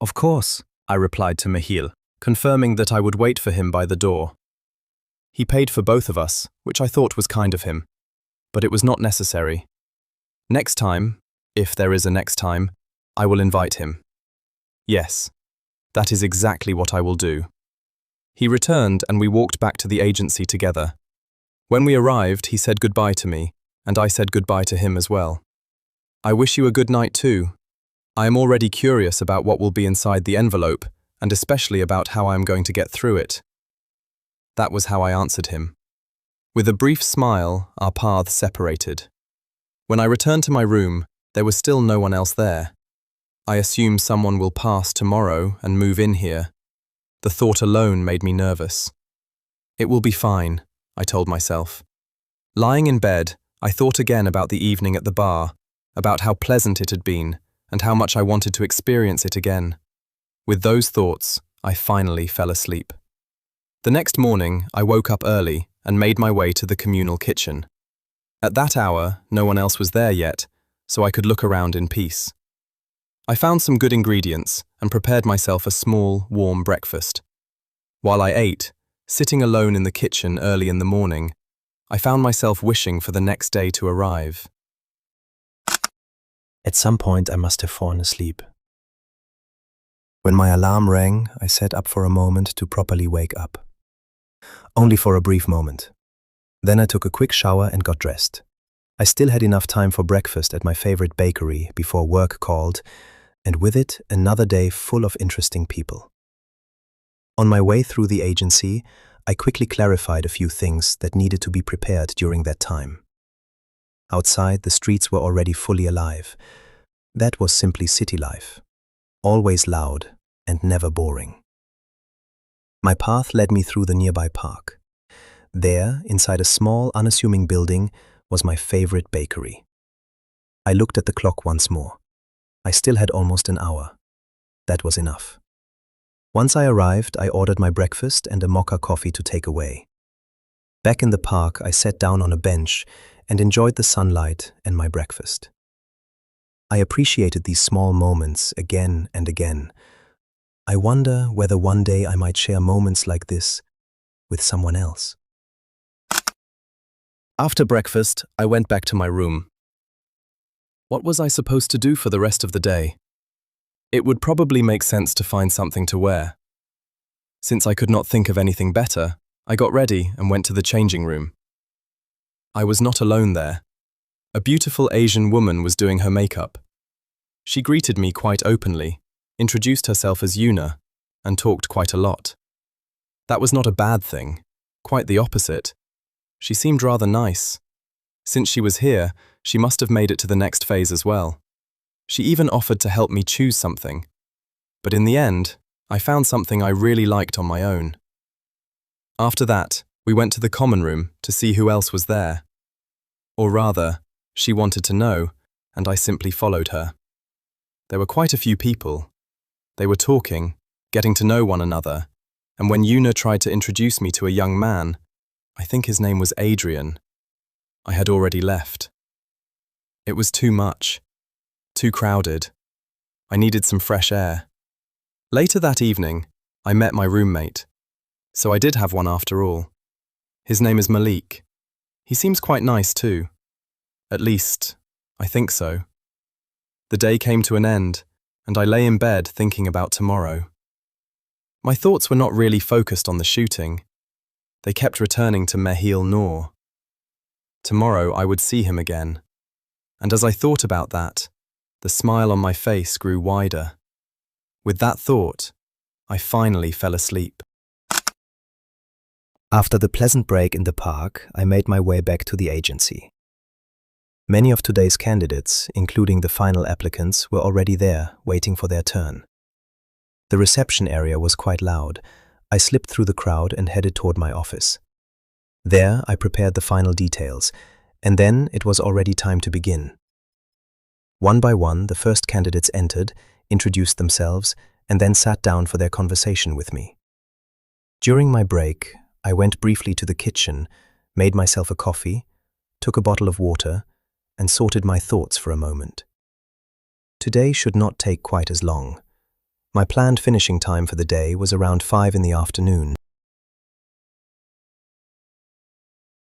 Of course, I replied to Mehiel, confirming that I would wait for him by the door. He paid for both of us, which I thought was kind of him, but it was not necessary. Next time, if there is a next time, I will invite him. Yes, that is exactly what I will do. He returned and we walked back to the agency together. When we arrived, he said goodbye to me, and I said goodbye to him as well. I wish you a good night too. I am already curious about what will be inside the envelope, and especially about how I am going to get through it. That was how I answered him. With a brief smile, our paths separated. When I returned to my room, there was still no one else there. I assume someone will pass tomorrow and move in here. The thought alone made me nervous. It will be fine, I told myself. Lying in bed, I thought again about the evening at the bar, about how pleasant it had been, and how much I wanted to experience it again. With those thoughts, I finally fell asleep. The next morning, I woke up early and made my way to the communal kitchen. At that hour, no one else was there yet, so I could look around in peace. I found some good ingredients and prepared myself a small, warm breakfast. While I ate, sitting alone in the kitchen early in the morning, I found myself wishing for the next day to arrive. At some point I must have fallen asleep. When my alarm rang, I sat up for a moment to properly wake up. Only for a brief moment. Then I took a quick shower and got dressed. I still had enough time for breakfast at my favorite bakery before work called, and with it another day full of interesting people. On my way through the agency, I quickly clarified a few things that needed to be prepared during that time. Outside, the streets were already fully alive. That was simply city life. Always loud and never boring. My path led me through the nearby park. There, inside a small, unassuming building, was my favorite bakery. I looked at the clock once more. I still had almost an hour. That was enough. Once I arrived, I ordered my breakfast and a mocha coffee to take away. Back in the park, I sat down on a bench and enjoyed the sunlight and my breakfast. I appreciated these small moments again and again. I wonder whether one day I might share moments like this with someone else. After breakfast, I went back to my room. What was I supposed to do for the rest of the day? It would probably make sense to find something to wear. Since I could not think of anything better, I got ready and went to the changing room. I was not alone there. A beautiful Asian woman was doing her makeup. She greeted me quite openly, introduced herself as Yuna, and talked quite a lot. That was not a bad thing, quite the opposite. She seemed rather nice. Since she was here, she must have made it to the next phase as well. She even offered to help me choose something. But in the end, I found something I really liked on my own. After that, we went to the common room to see who else was there. Or rather, she wanted to know, and I simply followed her. There were quite a few people. They were talking, getting to know one another, and when Yuna tried to introduce me to a young man, I think his name was Adrian, I had already left. It was too much, too crowded. I needed some fresh air. Later that evening, I met my roommate. So I did have one after all. His name is Malik. He seems quite nice too. At least, I think so. The day came to an end, and I lay in bed thinking about tomorrow. My thoughts were not really focused on the shooting. They kept returning to Mehiel Noor. Tomorrow I would see him again. And as I thought about that, the smile on my face grew wider. With that thought, I finally fell asleep. After the pleasant break in the park, I made my way back to the agency. Many of today's candidates, including the final applicants, were already there, waiting for their turn. The reception area was quite loud. I slipped through the crowd and headed toward my office. There, I prepared the final details, and then it was already time to begin. One by one, the first candidates entered, introduced themselves, and then sat down for their conversation with me. During my break, I went briefly to the kitchen, made myself a coffee, took a bottle of water, and sorted my thoughts for a moment. Today should not take quite as long. My planned finishing time for the day was around 5 in the afternoon.